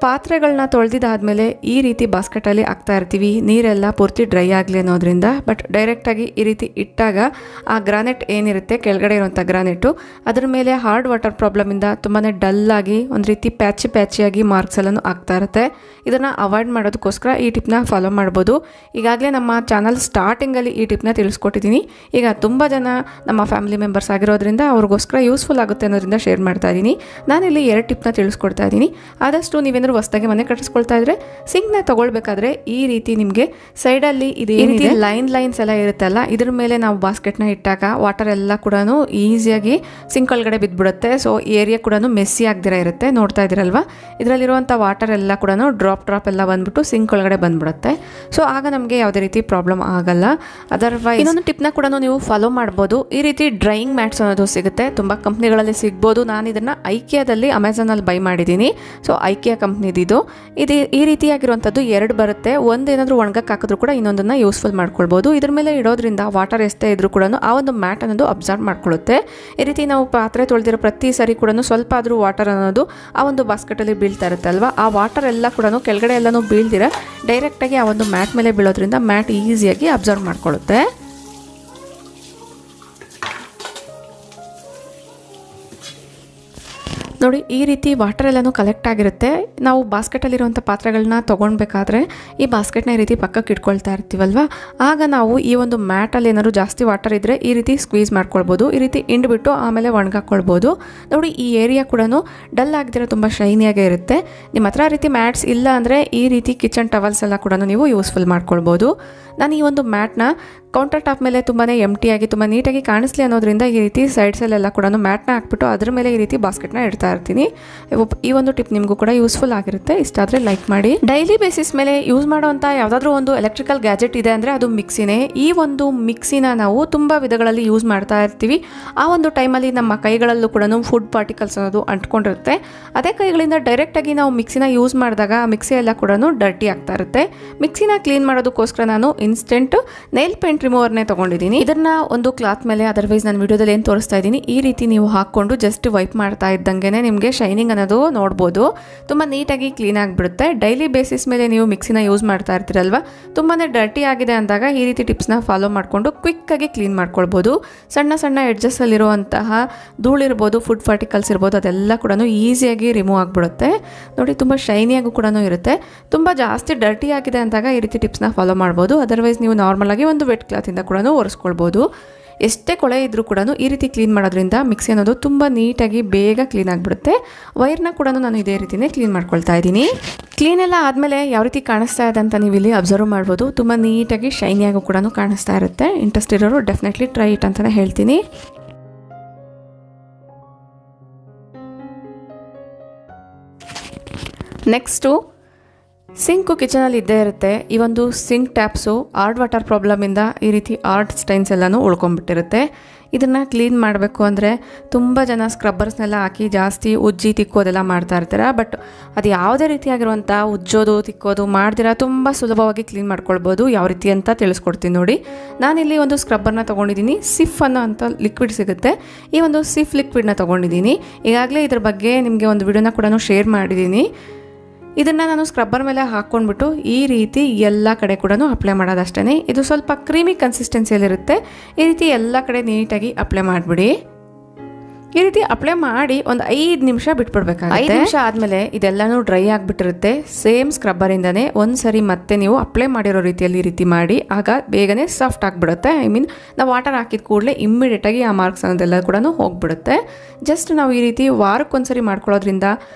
ಪಾತ್ರೆಗಳನ್ನ ತೊಳೆದಿದ್ದಾದಮೇಲೆ ಈ ರೀತಿ ಬಾಸ್ಕೆಟಲ್ಲಿ ಹಾಕ್ತಾ ಇರ್ತೀವಿ, ನೀರೆಲ್ಲ ಪೂರ್ತಿ ಡ್ರೈ ಆಗಲಿ ಅನ್ನೋದ್ರಿಂದ. ಬಟ್ ಡೈರೆಕ್ಟಾಗಿ ಈ ರೀತಿ ಇಟ್ಟಾಗ ಆ ಗ್ರಾನೈಟ್ ಏನಿರುತ್ತೆ, ಕೆಳಗಡೆ ಇರುವಂಥ ಗ್ರಾನೈಟು, ಅದ್ರ ಮೇಲೆ ಹಾರ್ಡ್ ವಾಟರ್ ಪ್ರಾಬ್ಲಮಿಂದ ತುಂಬಾ ಡಲ್ಲಾಗಿ ಒಂದು ರೀತಿ ಪ್ಯಾಚಿಯಾಗಿ ಮಾರ್ಕ್ಸ್ ಎಲ್ಲನೂ ಆಗ್ತಾ ಇರುತ್ತೆ. ಇದನ್ನು ಅವಾಯ್ಡ್ ಮಾಡೋದಕ್ಕೋಸ್ಕರ ಈ ಟಿಪ್ನ ಫಾಲೋ ಮಾಡ್ಬೋದು. ಈಗಾಗಲೇ ನಮ್ಮ ಚಾನಲ್ ಸ್ಟಾರ್ಟಿಂಗಲ್ಲಿ ಈ ಟಿಪ್ನ ತಿಳಿಸ್ಕೊಟ್ಟಿದ್ದೀನಿ. ಈಗ ತುಂಬ ಜನ ನಮ್ಮ ಫ್ಯಾಮಿಲಿ ಮೆಂಬರ್ಸ್ ಆಗಿರೋದ್ರಿಂದ ಅವ್ರಿಗೋಸ್ಕರ ಯೂಸ್ಫುಲ್ ಆಗುತ್ತೆ ಅನ್ನೋದ್ರಿಂದ ಶೇರ್ ಮಾಡ್ತಾ ಇದ್ದೀನಿ. ನಾನಿಲ್ಲಿ 2 ಟಿಪ್ನ ತಿಳಿಸ್ಕೊಡ್ತಾ ಇದ್ದೀನಿ. ಆದಷ್ಟು ನೀವೇನಾದರೂ ಹೊಸದಾಗಿ ಮನೆ ಕಟ್ಟಿಸ್ಕೊಳ್ತಾ ಇದ್ರೆ ಸಿಂಕ್ನ ತಗೊಳ್ಬೇಕಾದ್ರೆ ಈ ರೀತಿ ನಿಮಗೆ ಸೈಡಲ್ಲಿ ಇದು ಏನಿದೆ ಲೈನ್ಸ್ ಎಲ್ಲ ಇರುತ್ತಲ್ಲ, ಇದ್ರ ಮೇಲೆ ನಾವು ಬಾಸ್ಕೆಟ್ನ ಇಟ್ಟಾಗ ವಾಟರ್ ಎಲ್ಲ ಕೂಡ ಈಸಿಯಾಗಿ ಸಿಂಕ್ ಒಳಗಡೆ ಬಿದ್ದುಬಿಡುತ್ತೆ. ಸೊ ಏರಿಯಾ ಕೂಡ ಮೆಸ್ಸಿ ಆಗದಿರ ಇರುತ್ತೆ. ನೋಡ್ತಾ ಇದ್ದೀರಲ್ವಾ, ಇದರಲ್ಲಿರುವಂಥ ವಾಟರ್ ಎಲ್ಲ ಕೂಡ ಡ್ರಾಪ್ ಎಲ್ಲ ಬಂದ್ಬಿಟ್ಟು ಸಿಂಕ್ ಒಳಗಡೆ ಬಂದ್ಬಿಡುತ್ತೆ. ಸೊ ಆಗ ನಮಗೆ ಯಾವುದೇ ರೀತಿ ಪ್ರಾಬ್ಲಮ್ ಆಗಲ್ಲ. ಅದರ್ವೈಸ್ ಇನ್ನೊಂದು ಟಿಪ್ನ ಕೂಡ ನೀವು ಫಾಲೋ ಮಾಡ್ಬೋದು. ಈ ರೀತಿ ಡ್ರೈಯಿಂಗ್ ಮ್ಯಾಟ್ಸ್ ಅನ್ನೋದು ಸಿಗುತ್ತೆ, ತುಂಬ ಕಂಪ್ನಿಗಳಲ್ಲಿ ಸಿಗ್ಬೋದು. ನಾನು ಇದನ್ನು ಐಕಿಯಾದಲ್ಲಿ ಅಮೆಝಾನಲ್ಲಿ ಬೈ ಮಾಡಿದ್ದೀನಿ. ಸೊ ಐಕಿಯಾ ಕಂಪ್ನಿದಿದು. ಇದು ಈ ರೀತಿಯಾಗಿರುವಂಥದ್ದು 2 ಬರುತ್ತೆ. ಒಂದೇನಾದರೂ ಒಣಗಕ್ಕೆ ಹಾಕಿದ್ರು ಕೂಡ ಇನ್ನೊಂದನ್ನು ಯೂಸ್ಫುಲ್ ಮಾಡ್ಕೊಳ್ಬೋದು. ಇದ್ರ ಮೇಲೆ ಇಡೋದ್ರಿಂದ ವಾಟರ್ ಎಷ್ಟೇ ಇದ್ರೂ ಕೂಡ ಆ ಒಂದು ಮ್ಯಾಟ್ ಅನ್ನೋದು ಅಬ್ಸರ್ವ್ ಮಾಡ್ಕೊಳ್ಳುತ್ತೆ. ಈ ರೀತಿ ನಾವು ಪಾತ್ರೆ ತೊಳೆದಿರೋ ಪ್ರತಿ ಸರಿ ಕೂಡ ಸ್ವಲ್ಪ ಆದರೂ ವಾಟರ್ ಅನ್ನೋದು ಆ ಒಂದು ಬಾಸ್ಕೆಟಲ್ಲಿ ಬೀಳ್ತಾ ಇರುತ್ತೆ ಅಲ್ವಾ, ಆ ವಾಟರ್ ಎಲ್ಲ ಕೂಡ ಕೆಳಗಡೆ ಎಲ್ಲನೂ ಬೀಳ್ದಿರ ಡೈರೆಕ್ಟಾಗಿ ಆ ಒಂದು ಮ್ಯಾಟ್ ಮೇಲೆ ಬೀಳೋದ್ರಿಂದ ಮ್ಯಾಟ್ ಈಸಿಯಾಗಿ ಅಬ್ಸರ್ವ್ ಮಾಡ್ಕೊಳ್ಳುತ್ತೆ. ನೋಡಿ, ಈ ರೀತಿ ವಾಟರ್ ಎಲ್ಲನೂ ಕಲೆಕ್ಟ್ ಆಗಿರುತ್ತೆ. ನಾವು ಬಾಸ್ಕೆಟಲ್ಲಿರುವಂಥ ಪಾತ್ರೆಗಳನ್ನ ತೊಗೊಳ್ಬೇಕಾದ್ರೆ ಈ ಬಾಸ್ಕೆಟ್ನ ಈ ರೀತಿ ಪಕ್ಕಕ್ಕೆ ಇಟ್ಕೊಳ್ತಾ ಇರ್ತೀವಲ್ವ, ಆಗ ನಾವು ಈ ಒಂದು ಮ್ಯಾಟಲ್ಲಿ ಏನಾದ್ರು ಜಾಸ್ತಿ ವಾಟರ್ ಇದ್ದರೆ ಈ ರೀತಿ ಸ್ಕ್ವೀಸ್ ಮಾಡ್ಕೊಳ್ಬೋದು. ಈ ರೀತಿ ಹಿಂಡ್ಬಿಟ್ಟು ಆಮೇಲೆ ಒಣಗಾಕ್ಕೊಳ್ಬೋದು. ನೋಡಿ, ಈ ಏರಿಯಾ ಕೂಡ ಡಲ್ ಆಗಿದ್ರೆ ತುಂಬ ಶೈನಿಯಾಗೇ ಇರುತ್ತೆ. ನಿಮ್ಮ ಹತ್ರ ಆ ರೀತಿ ಮ್ಯಾಟ್ಸ್ ಇಲ್ಲ ಅಂದರೆ ಈ ರೀತಿ ಕಿಚನ್ ಟವಲ್ಸ್ ಎಲ್ಲ ಕೂಡ ನೀವು ಯೂಸ್ಫುಲ್ ಮಾಡ್ಕೊಳ್ಬೋದು. ನಾನು ಈ ಒಂದು ಮ್ಯಾಟ್ನ ಕೌಂಟರ್ ಟಾಪ್ ಮೇಲೆ ತುಂಬಾ ಎಂಟಿಯಾಗಿ ತುಂಬ ನೀಟಾಗಿ ಕಾಣಿಸ್ಲಿ ಅನ್ನೋದ್ರಿಂದ ಈ ರೀತಿ ಸೈಡ್ಸಲ್ಲೆಲ್ಲ ಕೂಡ ಮ್ಯಾಟ್ನ ಹಾಕ್ಬಿಟ್ಟು ಅದ್ರ ಮೇಲೆ ಈ ರೀತಿ ಬಾಸ್ಕೆಟ್ನ ಇಡ್ತಾ ಇರ್ತೀನಿ. ಈ ಒಂದು ಟಿಪ್ ನಿಮಗೂ ಕೂಡ ಯೂಸ್ಫುಲ್ ಆಗಿರುತ್ತೆ. ಇಷ್ಟ ಆದರೆ ಲೈಕ್ ಮಾಡಿ. ಡೈಲಿ ಬೇಸಿಸ್ ಮೇಲೆ ಯೂಸ್ ಮಾಡುವಂಥ ಯಾವುದಾದ್ರೂ ಒಂದು ಎಲೆಕ್ಟ್ರಿಕಲ್ ಗ್ಯಾಜೆಟ್ ಇದೆ ಅಂದರೆ ಅದು ಮಿಕ್ಸಿನೇ. ಈ ಒಂದು ಮಿಕ್ಸಿನ ನಾವು ತುಂಬ ವಿಧಗಳಲ್ಲಿ ಯೂಸ್ ಮಾಡ್ತಾ ಇರ್ತೀವಿ. ಆ ಒಂದು ಟೈಮಲ್ಲಿ ನಮ್ಮ ಕೈಗಳಲ್ಲೂ ಕೂಡ ಫುಡ್ ಪಾರ್ಟಿಕಲ್ಸ್ ಅನ್ನೋದು ಅಂಟ್ಕೊಂಡಿರುತ್ತೆ. ಅದೇ ಕೈಗಳಿಂದ ಡೈರೆಕ್ಟಾಗಿ ನಾವು ಮಿಕ್ಸಿನ ಯೂಸ್ ಮಾಡಿದಾಗ ಮಿಕ್ಸಿ ಎಲ್ಲ ಕೂಡ ಡರ್ಟಿ ಆಗ್ತಾ ಇರುತ್ತೆ. ಮಿಕ್ಸಿನ ಕ್ಲೀನ್ ಮಾಡೋದಕ್ಕೋಸ್ಕರ ನಾನು ಇನ್ಸ್ಟೆಂಟ್ ನೈಲ್ ಪೇಂಟ್ ರಿಮೂವರ್ನೇ ತೊಗೊಂಡಿದ್ದೀನಿ. ಇದನ್ನು ಒಂದು ಕ್ಲಾತ್ ಮೇಲೆ, ಅದರ್ವೈಸ್ ನಾನು ವಿಡಿಯೋದಲ್ಲಿ ಏನು ತೋರಿಸ್ತಾ ಇದ್ದೀನಿ ಈ ರೀತಿ ನೀವು ಹಾಕ್ಕೊಂಡು ಜಸ್ಟ್ ವೈಪ್ ಮಾಡ್ತಾ ಇದ್ದಂಗೆ ನಿಮಗೆ ಶೈನಿಂಗ್ ಅನ್ನೋದು ನೋಡ್ಬೋದು. ತುಂಬ ನೀಟಾಗಿ ಕ್ಲೀನ್ ಆಗಿಬಿಡುತ್ತೆ. ಡೈಲಿ ಬೇಸಿಸ್ ಮೇಲೆ ನೀವು ಮಿಕ್ಸಿನ ಯೂಸ್ ಮಾಡ್ತಾ ಇರ್ತೀರಲ್ವ, ತುಂಬಾ ಡರ್ಟಿ ಆಗಿದೆ ಅಂದಾಗ ಈ ರೀತಿ ಟಿಪ್ಸ್ನ ಫಾಲೋ ಮಾಡಿಕೊಂಡು ಕ್ವಿಕ್ಕಾಗಿ ಕ್ಲೀನ್ ಮಾಡ್ಕೊಳ್ಬೋದು. ಸಣ್ಣ ಎಡ್ಜಸ್ಸಲ್ಲಿರುವಂತಹ ಧೂಳಿರ್ಬೋದು, ಫುಡ್ ಪಾರ್ಟಿಕಲ್ಸ್ ಇರ್ಬೋದು, ಅದೆಲ್ಲ ಕೂಡ ಈಸಿಯಾಗಿ ರಿಮೂವ್ ಆಗಿಬಿಡುತ್ತೆ. ನೋಡಿ, ತುಂಬ ಶೈನಿಯಾಗೂ ಕೂಡ ಇರುತ್ತೆ. ತುಂಬ ಜಾಸ್ತಿ ಡರ್ಟಿ ಆಗಿದೆ ಅಂದಾಗ ಈ ರೀತಿ ಟಿಪ್ಸ್ನ ಫಾಲೋ ಮಾಡ್ಬೋದು. ಅದರ್ವೈಸ್ ನೀವು ನಾರ್ಮಲಾಗಿ ಒಂದು ವೆಟ್ ಕ್ಲಾತಿಂದ ಕೂಡ ಒರೆಸ್ಕೊಳ್ಬೋದು. ಎಷ್ಟೇ ಕೊಳೆ ಇದ್ರೂ ಕೂಡ ಈ ರೀತಿ ಕ್ಲೀನ್ ಮಾಡೋದ್ರಿಂದ ಮಿಕ್ಸಿ ಅನ್ನೋದು ತುಂಬ ನೀಟಾಗಿ ಬೇಗ ಕ್ಲೀನ್ ಆಗಿಬಿಡುತ್ತೆ. ವೈರ್ನ ಕೂಡ ನಾನು ಇದೇ ರೀತಿಯೇ ಕ್ಲೀನ್ ಮಾಡ್ಕೊಳ್ತಾ ಇದ್ದೀನಿ. ಕ್ಲೀನ್ ಎಲ್ಲ ಆದಮೇಲೆ ಯಾವ ರೀತಿ ಕಾಣಿಸ್ತಾ ಇದೆ ಅಂತ ನೀವು ಇಲ್ಲಿ ಅಬ್ಸರ್ವ್ ಮಾಡ್ಬೋದು. ತುಂಬ ನೀಟಾಗಿ ಶೈನಿಯಾಗೂ ಕೂಡ ಕಾಣಿಸ್ತಾ ಇರುತ್ತೆ. ಇಂಟ್ರೆಸ್ಟ್ ಇರೋರು ಡೆಫಿನೆಟ್ಲಿ ಟ್ರೈ ಇಟ್ ಅಂತಲೇ ಹೇಳ್ತೀನಿ. ನೆಕ್ಸ್ಟು, ಸಿಂಕು ಕಿಚನಲ್ಲಿ ಇದ್ದೇ ಇರುತ್ತೆ. ಈ ಒಂದು ಸಿಂಕ್ ಟ್ಯಾಪ್ಸು ಹಾರ್ಡ್ ವಾಟರ್ ಪ್ರಾಬ್ಲಮಿಂದ ಈ ರೀತಿ ಹಾರ್ಡ್ ಸ್ಟೈನ್ಸ್ ಎಲ್ಲನೂ ಉಳ್ಕೊಂಡ್ಬಿಟ್ಟಿರುತ್ತೆ. ಇದನ್ನು ಕ್ಲೀನ್ ಮಾಡಬೇಕು ಅಂದರೆ ತುಂಬ ಜನ ಸ್ಕ್ರಬ್ಬರ್ಸ್ನೆಲ್ಲ ಹಾಕಿ ಜಾಸ್ತಿ ಉಜ್ಜಿ ತಿಕ್ಕೋದೆಲ್ಲ ಮಾಡ್ತಾ ಇರ್ತಾರೆ. ಬಟ್ ಅದು ಯಾವುದೇ ರೀತಿಯಾಗಿರುವಂಥ ಉಜ್ಜೋದು ತಿಕ್ಕೋದು ಮಾಡ್ದಿರ ತುಂಬ ಸುಲಭವಾಗಿ ಕ್ಲೀನ್ ಮಾಡ್ಕೊಳ್ಬೋದು. ಯಾವ ರೀತಿ ಅಂತ ತಿಳಿಸ್ಕೊಡ್ತೀನಿ ನೋಡಿ. ನಾನಿಲ್ಲಿ ಒಂದು ಸ್ಕ್ರಬ್ಬರ್ನ ತೊಗೊಂಡಿದ್ದೀನಿ. ಸಿಫ್ ಅನ್ನೋ ಅಂತ ಲಿಕ್ವಿಡ್ ಸಿಗುತ್ತೆ. ಈ ಒಂದು ಸಿಫ್ ಲಿಕ್ವಿಡ್ನ ತೊಗೊಂಡಿದ್ದೀನಿ. ಈಗಾಗಲೇ ಇದ್ರ ಬಗ್ಗೆ ನಿಮಗೆ ಒಂದು ವಿಡಿಯೋನ ಕೂಡ ಶೇರ್ ಮಾಡಿದ್ದೀನಿ. ಇದನ್ನು ನಾನು ಸ್ಕ್ರಬ್ಬರ್ ಮೇಲೆ ಹಾಕ್ಕೊಂಡ್ಬಿಟ್ಟು ಈ ರೀತಿ ಎಲ್ಲ ಕಡೆ ಕೂಡ ಅಪ್ಲೈ ಮಾಡೋದಷ್ಟೇ. ಇದು ಸ್ವಲ್ಪ ಕ್ರೀಮಿ ಕನ್ಸಿಸ್ಟೆನ್ಸಿಯಲ್ಲಿರುತ್ತೆ. ಈ ರೀತಿ ಎಲ್ಲ ಕಡೆ ನೀಟಾಗಿ ಅಪ್ಲೈ ಮಾಡಿಬಿಡಿ. ಈ ರೀತಿ ಅಪ್ಲೈ ಮಾಡಿ ಒಂದು 5 ನಿಮಿಷ ಬಿಟ್ಬಿಡ್ಬೇಕಾಗುತ್ತೆ. 5 ನಿಮಿಷ ಆದಮೇಲೆ ಇದೆಲ್ಲನೂ ಡ್ರೈ ಆಗಿಬಿಟ್ಟಿರುತ್ತೆ. ಸೇಮ್ ಸ್ಕ್ರಬ್ಬರಿಂದನೇ ಒಂದು ಸರಿ ಮತ್ತೆ ನೀವು ಅಪ್ಲೈ ಮಾಡಿರೋ ರೀತಿಯಲ್ಲಿ ಈ ರೀತಿ ಮಾಡಿ, ಆಗ ಬೇಗನೆ ಸಾಫ್ಟ್ ಆಗಿಬಿಡುತ್ತೆ. ನಾವು ವಾಟರ್ ಹಾಕಿದ ಕೂಡಲೇ ಇಮ್ಮಿಡಿಯೇಟಾಗಿ ಆ ಮಾರ್ಕ್ಸ್ ಅನ್ನೋದೆಲ್ಲ ಕೂಡ ಹೋಗ್ಬಿಡುತ್ತೆ. ಜಸ್ಟ್ ನಾವು ಈ ರೀತಿ ವಾರಕ್ಕೊಂದ್ಸರಿ ಮಾಡ್ಕೊಳ್ಳೋದ್ರಿಂದ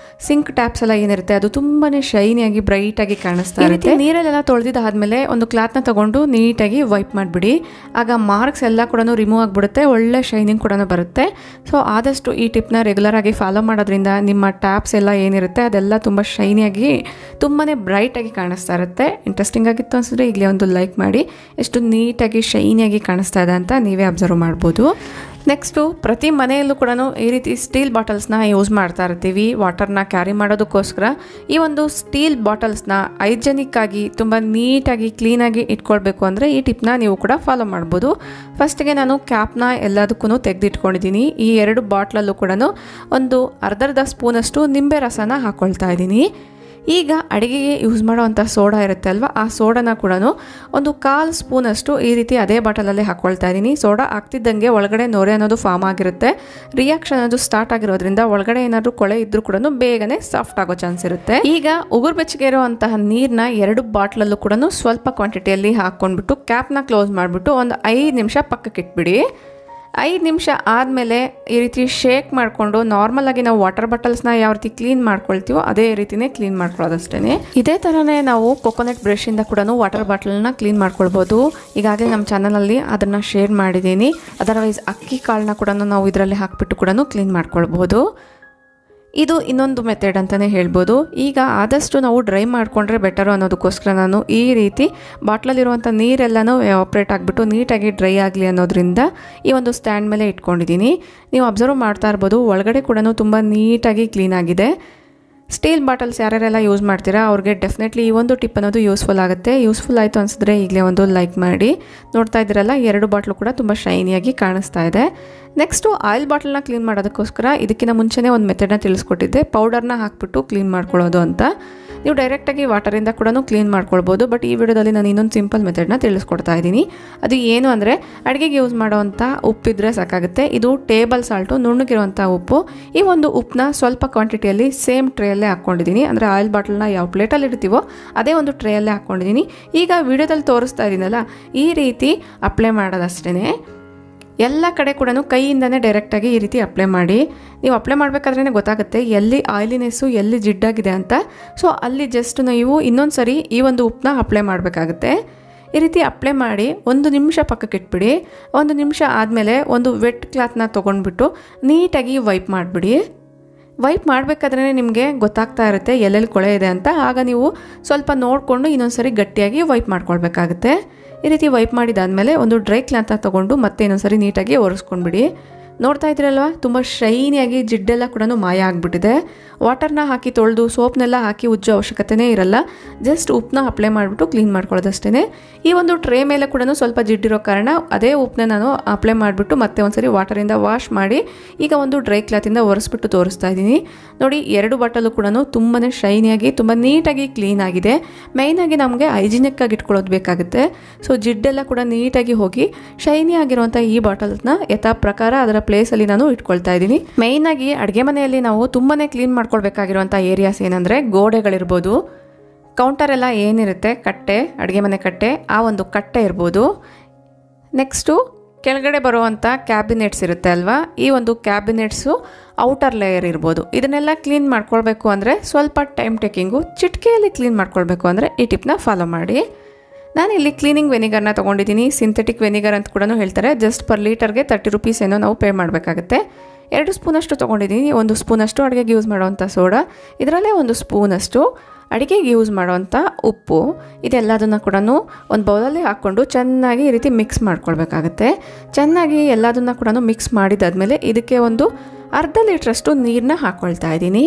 ಸಿಂಕ್ ಟ್ಯಾಪ್ಸ್ ಎಲ್ಲ ಏನಿರುತ್ತೆ ಅದು ತುಂಬಾ ಶೈನಿಯಾಗಿ ಬ್ರೈಟಾಗಿ ಕಾಣಿಸ್ತಾ ಇರುತ್ತೆ. ನೀರಲ್ಲೆಲ್ಲ ತೊಳೆದಿದ್ದಾದ್ಮೇಲೆ ಒಂದು ಕ್ಲಾತ್ನ ತೊಗೊಂಡು ನೀಟಾಗಿ ವೈಪ್ ಮಾಡಿಬಿಡಿ. ಆಗ ಮಾರ್ಕ್ಸ್ ಎಲ್ಲ ಕೂಡ ರಿಮೂವ್ ಆಗಿಬಿಡುತ್ತೆ. ಒಳ್ಳೆ ಶೈನಿಂಗ್ ಕೂಡ ಬರುತ್ತೆ. ಸೊ ಆದಷ್ಟು ಈ ಟಿಪ್ನ ರೆಗ್ಯುಲರ್ ಆಗಿ ಫಾಲೋ ಮಾಡೋದ್ರಿಂದ ನಿಮ್ಮ ಟ್ಯಾಪ್ಸ್ ಎಲ್ಲ ಏನಿರುತ್ತೆ ಅದೆಲ್ಲ ತುಂಬ ಶೈನಿಯಾಗಿ ತುಂಬಾ ಬ್ರೈಟಾಗಿ ಕಾಣಿಸ್ತಾ ಇರುತ್ತೆ. ಇಂಟ್ರೆಸ್ಟಿಂಗ್ ಆಗಿತ್ತು ಅನಿಸಿದ್ರೆ ಈಗಲೇ ಒಂದು ಲೈಕ್ ಮಾಡಿ. ಎಷ್ಟು ನೀಟಾಗಿ ಶೈನಿಯಾಗಿ ಕಾಣಿಸ್ತಾ ಇದೆ ಅಂತ ನೀವೇ ಅಬ್ಸರ್ವ್ ಮಾಡ್ಬೋದು. ನೆಕ್ಸ್ಟು ಪ್ರತಿ ಮನೆಯಲ್ಲೂ ಕೂಡ ಈ ರೀತಿ ಸ್ಟೀಲ್ ಬಾಟಲ್ಸ್ನ ಯೂಸ್ ಮಾಡ್ತಾ ಇರ್ತೀವಿ ವಾಟರ್ನ ಕ್ಯಾರಿ ಮಾಡೋದಕ್ಕೋಸ್ಕರ. ಈ ಒಂದು ಸ್ಟೀಲ್ ಬಾಟಲ್ಸ್ನ ಹೈಜೆನಿಕ್ ಆಗಿ ತುಂಬ ನೀಟಾಗಿ ಕ್ಲೀನಾಗಿ ಇಟ್ಕೊಳ್ಬೇಕು ಅಂದರೆ ಈ ಟಿಪ್ನ ನೀವು ಕೂಡ ಫಾಲೋ ಮಾಡ್ಬೋದು. ಫಸ್ಟಿಗೆ ನಾನು ಕ್ಯಾಪ್ನ ಎಲ್ಲದಕ್ಕೂ ತೆಗೆದಿಟ್ಕೊಂಡಿದ್ದೀನಿ. ಈ 2 ಬಾಟ್ಲಲ್ಲೂ ಕೂಡ ಒಂದು ಅರ್ಧ ಸ್ಪೂನಷ್ಟು ನಿಂಬೆ ರಸನ ಹಾಕ್ಕೊಳ್ತಾ ಇದ್ದೀನಿ. ಈಗ ಅಡುಗೆಗೆ ಯೂಸ್ ಮಾಡೋವಂಥ ಸೋಡಾ ಇರುತ್ತೆ ಅಲ್ವಾ, ಆ ಸೋಡಾನ ಕೂಡ ಒಂದು 1/4 ಸ್ಪೂನಷ್ಟು ಈ ರೀತಿ ಅದೇ ಬಾಟಲಲ್ಲೇ ಹಾಕ್ಕೊಳ್ತಾ ಇದ್ದೀನಿ. ಸೋಡಾ ಹಾಕ್ತಿದ್ದಂಗೆ ಒಳಗಡೆ ನೊರೆ ಅನ್ನೋದು ಫಾರ್ಮ್ ಆಗಿರುತ್ತೆ. ರಿಯಾಕ್ಷನ್ ಅನ್ನೋದು ಸ್ಟಾರ್ಟ್ ಆಗಿರೋದ್ರಿಂದ ಒಳಗಡೆ ಏನಾದರೂ ಕೊಳೆ ಇದ್ರೂ ಕೂಡ ಬೇಗನೆ ಸಾಫ್ಟ್ ಆಗೋ ಚಾನ್ಸ್ ಇರುತ್ತೆ. ಈಗ ಉಗುರು ಬೆಚ್ಚಗೆ ಇರುವಂತಹ ನೀರನ್ನ 2 ಬಾಟ್ಲಲ್ಲೂ ಕೂಡ ಸ್ವಲ್ಪ ಕ್ವಾಂಟಿಟಿಯಲ್ಲಿ ಹಾಕ್ಕೊಂಡ್ಬಿಟ್ಟು ಕ್ಯಾಪ್ನ ಕ್ಲೋಸ್ ಮಾಡಿಬಿಟ್ಟು ಒಂದು 5 ನಿಮಿಷ ಪಕ್ಕಕ್ಕೆ ಇಟ್ಬಿಡಿ. 5 ನಿಮಿಷ ಆದಮೇಲೆ ಈ ರೀತಿ ಶೇಕ್ ಮಾಡಿಕೊಂಡು ನಾರ್ಮಲಾಗಿ ನಾವು ವಾಟರ್ ಬಾಟಲ್ಸ್ನ ಯಾವ ರೀತಿ ಕ್ಲೀನ್ ಮಾಡ್ಕೊಳ್ತೀವೋ ಅದೇ ರೀತಿಯೇ ಕ್ಲೀನ್ ಮಾಡ್ಕೊಳ್ಳೋದಷ್ಟೇ. ಇದೇ ಥರನೇ ನಾವು ಕೊಕೊನಟ್ ಬ್ರಷಿಂದ ಕೂಡ ವಾಟರ್ ಬಾಟಲ್ನ ಕ್ಲೀನ್ ಮಾಡ್ಕೊಳ್ಬೋದು. ಈಗಾಗಲೇ ನಮ್ಮ ಚಾನಲಲ್ಲಿ ಅದನ್ನು ಶೇರ್ ಮಾಡಿದ್ದೀನಿ. ಅದರ್ವೈಸ್ ಅಕ್ಕಿ ಕಾಳನ್ನ ಕೂಡ ನಾವು ಇದರಲ್ಲಿ ಹಾಕಿಬಿಟ್ಟು ಕೂಡ ಕ್ಲೀನ್ ಮಾಡ್ಕೊಳ್ಬೋದು. ಇದು ಇನ್ನೊಂದು ಮೆಥಡ್ ಅಂತಲೇ ಹೇಳ್ಬೋದು. ಈಗ ಆದಷ್ಟು ನಾವು ಡ್ರೈ ಮಾಡಿಕೊಂಡ್ರೆ ಬೆಟರು ಅನ್ನೋದಕ್ಕೋಸ್ಕರ ನಾನು ಈ ರೀತಿ ಬಾಟ್ಲಲ್ಲಿರುವಂಥ ನೀರೆಲ್ಲನೂ ಆಪ್ರೇಟ್ ಆಗಿಬಿಟ್ಟು ನೀಟಾಗಿ ಡ್ರೈ ಆಗಲಿ ಅನ್ನೋದ್ರಿಂದ ಈ ಒಂದು ಸ್ಟ್ಯಾಂಡ್ ಮೇಲೆ ಇಟ್ಕೊಂಡಿದ್ದೀನಿ. ನೀವು ಅಬ್ಸರ್ವ್ ಮಾಡ್ತಾ ಇರ್ಬೋದು ಒಳಗಡೆ ಕೂಡ ತುಂಬ ನೀಟಾಗಿ ಕ್ಲೀನ್ ಆಗಿದೆ. ಸ್ಟೀಲ್ ಬಾಟಲ್ಸ್ ಯಾರ್ಯಾರೆಲ್ಲ ಯೂಸ್ ಮಾಡ್ತೀರಾ ಅವ್ರಿಗೆ ಡೆಫಿನೆಟ್ಲಿ ಈ ಒಂದು ಟಿಪ್ ಅನ್ನೋದು ಯೂಸ್ಫುಲ್ ಆಗುತ್ತೆ. ಯೂಸ್ಫುಲ್ ಆಯಿತು ಅನಿಸಿದ್ರೆ ಈಗಲೇ ಒಂದು ಲೈಕ್ ಮಾಡಿ. ನೋಡ್ತಾ ಇದ್ದೀರಲ್ಲ 2 ಬಾಟ್ಲು ಕೂಡ ತುಂಬ ಶೈನಿಯಾಗಿ ಕಾಣಿಸ್ತಾ ಇದೆ. ನೆಕ್ಸ್ಟು ಆಯಿಲ್ ಬಾಟಲ್ನ ಕ್ಲೀನ್ ಮಾಡೋದಕ್ಕೋಸ್ಕರ ಇದಕ್ಕಿಂತ ಮುಂಚೆನೇ ಒಂದು ಮೆಥಡ್ನ ತಿಳಿಸ್ಕೊಟ್ಟಿದ್ದೆ, ಪೌಡರ್ನ ಹಾಕ್ಬಿಟ್ಟು ಕ್ಲೀನ್ ಮಾಡ್ಕೊಳ್ಳೋದು ಅಂತ. ನೀವು ಡೈರೆಕ್ಟಾಗಿ ವಾಟರಿಂದ ಕೂಡ ಕ್ಲೀನ್ ಮಾಡ್ಕೊಳ್ಬೋದು. ಬಟ್ ಈ ವಿಡಿಯೋದಲ್ಲಿ ನಾನು ಇನ್ನೊಂದು ಸಿಂಪಲ್ ಮೆಥಡ್ನ ತಿಳಿಸ್ಕೊಡ್ತಾ ಇದ್ದೀನಿ. ಅದು ಏನು ಅಂದರೆ ಅಡುಗೆಗೆ ಯೂಸ್ ಮಾಡೋವಂಥ ಉಪ್ಪಿದ್ರೆ ಸಾಕಾಗುತ್ತೆ. ಇದು ಟೇಬಲ್ ಸಾಲ್ಟು, ನುಣ್ಣಗಿರುವಂಥ ಉಪ್ಪು. ಈ ಒಂದು ಉಪ್ಪನ್ನ ಸ್ವಲ್ಪ ಕ್ವಾಂಟಿಟಿಯಲ್ಲಿ ಸೇಮ್ ಟ್ರೇಯಲ್ಲೇ ಹಾಕ್ಕೊಂಡಿದ್ದೀನಿ. ಅಂದರೆ ಆಯಿಲ್ ಬಾಟಲ್ನ ಯಾವ ಪ್ಲೇಟಲ್ಲಿ ಇಡ್ತೀವೋ ಅದೇ ಒಂದು ಟ್ರೇಯಲ್ಲೇ ಹಾಕ್ಕೊಂಡಿದ್ದೀನಿ. ಈಗ ವಿಡಿಯೋದಲ್ಲಿ ತೋರಿಸ್ತಾ ಇದ್ದೀನಲ್ಲ ಈ ರೀತಿ ಅಪ್ಲೈ ಮಾಡೋದಷ್ಟೇ. ಎಲ್ಲ ಕಡೆ ಕೂಡ ಕೈಯಿಂದನೇ ಡೈರೆಕ್ಟಾಗಿ ಈ ರೀತಿ ಅಪ್ಲೈ ಮಾಡಿ. ನೀವು ಅಪ್ಲೈ ಮಾಡಬೇಕಾದ್ರೇ ಗೊತ್ತಾಗುತ್ತೆ ಎಲ್ಲಿ ಆಯಿಲಿನೆಸ್ಸು ಎಲ್ಲಿ ಜಿಡ್ಡಾಗಿದೆ ಅಂತ. ಸೊ ಅಲ್ಲಿ ಜಸ್ಟ್ ನೀವು ಇನ್ನೊಂದು ಸರಿ ಈ ಒಂದು ಉಪ್ಪನ್ನ ಅಪ್ಲೈ ಮಾಡಬೇಕಾಗುತ್ತೆ. ಈ ರೀತಿ ಅಪ್ಲೈ ಮಾಡಿ 1 ನಿಮಿಷ ಪಕ್ಕಕ್ಕೆ ಇಟ್ಬಿಡಿ. 1 ನಿಮಿಷ ಆದಮೇಲೆ ಒಂದು ವೆಟ್ ಕ್ಲಾತ್ನ ತೊಗೊಂಡ್ಬಿಟ್ಟು ನೀಟಾಗಿ ವೈಪ್ ಮಾಡಿಬಿಡಿ. ವೈಪ್ ಮಾಡಬೇಕಾದ್ರೆ ನಿಮಗೆ ಗೊತ್ತಾಗ್ತಾ ಇರುತ್ತೆ ಎಲ್ಲೆಲ್ಲಿ ಕೊಳೆ ಇದೆ ಅಂತ. ಆಗ ನೀವು ಸ್ವಲ್ಪ ನೋಡಿಕೊಂಡು ಇನ್ನೊಂದು ಸರಿ ಗಟ್ಟಿಯಾಗಿ ವೈಪ್ ಮಾಡ್ಕೊಳ್ಬೇಕಾಗುತ್ತೆ. ಈ ರೀತಿ ವೈಪ್ ಮಾಡಿದಾದಮೇಲೆ ಒಂದು ಡ್ರೈ ಕ್ಲಾತ್ನ ತೊಗೊಂಡು ಮತ್ತೆ ಇನ್ನೊಂದು ಸರಿ ನೀಟಾಗಿ ಒರೆಸ್ಕೊಂಡ್ಬಿಡಿ. ನೋಡ್ತಾ ಇದ್ರಲ್ವ ತುಂಬ ಶೈನಿಯಾಗಿ ಜಿಡ್ಡೆಲ್ಲ ಕೂಡ ಮಾಯ ಆಗಿಬಿಟ್ಟಿದೆ. ವಾಟರ್ನ ಹಾಕಿ ತೊಳೆದು ಸೋಪ್ನೆಲ್ಲ ಹಾಕಿ ಉಜ್ಜೋ ಅವಶ್ಯಕತೆನೇ ಇರಲ್ಲ. ಜಸ್ಟ್ ಉಪ್ಪನ್ನ ಅಪ್ಲೈ ಮಾಡಿಬಿಟ್ಟು ಕ್ಲೀನ್ ಮಾಡ್ಕೊಳ್ಳೋದಷ್ಟೇ. ಈ ಒಂದು ಟ್ರೇ ಮೇಲೆ ಕೂಡ ಸ್ವಲ್ಪ ಜಿಡ್ಡಿರೋ ಕಾರಣ ಅದೇ ಉಪ್ಪನ್ನ ನಾನು ಅಪ್ಲೈ ಮಾಡಿಬಿಟ್ಟು ಮತ್ತೆ ಒಂದ್ಸರಿ ವಾಟರಿಂದ ವಾಶ್ ಮಾಡಿ ಈಗ ಒಂದು ಡ್ರೈ ಕ್ಲಾತಿಂದ ಒರೆಸ್ಬಿಟ್ಟು ತೋರಿಸ್ತಾ ಇದ್ದೀನಿ. ನೋಡಿ 2 ಬಾಟಲು ಕೂಡ ತುಂಬಾ ಶೈನಿಯಾಗಿ ತುಂಬ ನೀಟಾಗಿ ಕ್ಲೀನ್ ಆಗಿದೆ. ಮೈನಾಗಿ ನಮಗೆ ಹೈಜಿನಿಕ್ ಆಗಿ ಇಟ್ಕೊಳ್ಳೋದು ಬೇಕಾಗುತ್ತೆ. ಸೊ ಜಿಡ್ಡೆಲ್ಲ ಕೂಡ ನೀಟಾಗಿ ಹೋಗಿ ಶೈನಿ ಆಗಿರುವಂಥ ಈ ಬಾಟಲ್ಸ್ನ ಯಥಾ ಪ್ರಕಾರ ಅದರ ಪ್ಲೇಸಲ್ಲಿ ನಾನು ಇಟ್ಕೊಳ್ತಾ ಇದ್ದೀನಿ. ಮೈನಾಗಿ ಅಡುಗೆ ಮನೆಯಲ್ಲಿ ನಾವು ತುಂಬಾ ಕ್ಲೀನ್ ಮಾಡ್ಕೊಳ್ಬೇಕಾಗಿರುವಂಥ ಏರಿಯಾಸ್ ಏನಂದರೆ ಗೋಡೆಗಳಿರ್ಬೋದು, ಕೌಂಟರ್ ಎಲ್ಲ ಏನಿರುತ್ತೆ ಕಟ್ಟೆ, ಅಡುಗೆ ಮನೆ ಕಟ್ಟೆ, ಆ ಒಂದು ಕಟ್ಟೆ ಇರ್ಬೋದು. ನೆಕ್ಸ್ಟು ಕೆಳಗಡೆ ಬರುವಂಥ ಕ್ಯಾಬಿನೆಟ್ಸ್ ಇರುತ್ತೆ ಅಲ್ವಾ, ಈ ಒಂದು ಕ್ಯಾಬಿನೆಟ್ಸು ಔಟರ್ ಲೇಯರ್ ಇರ್ಬೋದು. ಇದನ್ನೆಲ್ಲ ಕ್ಲೀನ್ ಮಾಡ್ಕೊಳ್ಬೇಕು ಅಂದರೆ ಸ್ವಲ್ಪ ಟೈಮ್ ಟೇಕಿಂಗು. ಚಿಟಿಕೆಯಲ್ಲಿ ಕ್ಲೀನ್ ಮಾಡ್ಕೊಳ್ಬೇಕು ಅಂದರೆ ಈ ಟಿಪ್ನ ಫಾಲೋ ಮಾಡಿ. ನಾನಿಲ್ಲಿ ಕ್ಲೀನಿಂಗ್ ವೆನಿಗರ್ನ ತೊಗೊಂಡಿದ್ದೀನಿ. ಸಿಂಥೆಟಿಕ್ ವೆನಿಗರ್ ಅಂತ ಕೂಡ ಹೇಳ್ತಾರೆ. ಜಸ್ಟ್ ಪರ್ ಲೀಟರ್ಗೆ 30 ರೂಪೀಸ್ ಏನೋ ನಾವು ಪೇ ಮಾಡಬೇಕಾಗುತ್ತೆ. 2 ಸ್ಪೂನಷ್ಟು ತೊಗೊಂಡಿದ್ದೀನಿ. 1 ಸ್ಪೂನಷ್ಟು ಅಡುಗೆಗೆ ಯೂಸ್ ಮಾಡೋವಂಥ ಸೋಡಾ, ಇದರಲ್ಲೇ 1 ಸ್ಪೂನಷ್ಟು ಅಡುಗೆಗೆ ಯೂಸ್ ಮಾಡೋವಂಥ ಉಪ್ಪು. ಇದೆಲ್ಲದನ್ನು ಕೂಡ ಒಂದು ಬೌಲಲ್ಲಿ ಹಾಕ್ಕೊಂಡು ಚೆನ್ನಾಗಿ ಈ ರೀತಿ ಮಿಕ್ಸ್ ಮಾಡ್ಕೊಳ್ಬೇಕಾಗತ್ತೆ. ಚೆನ್ನಾಗಿ ಎಲ್ಲದನ್ನು ಕೂಡ ಮಿಕ್ಸ್ ಮಾಡಿದಾದ್ಮೇಲೆ ಇದಕ್ಕೆ ಒಂದು ಅರ್ಧ ಲೀಟ್ರಷ್ಟು ನೀರನ್ನ ಹಾಕ್ಕೊಳ್ತಾ ಇದ್ದೀನಿ.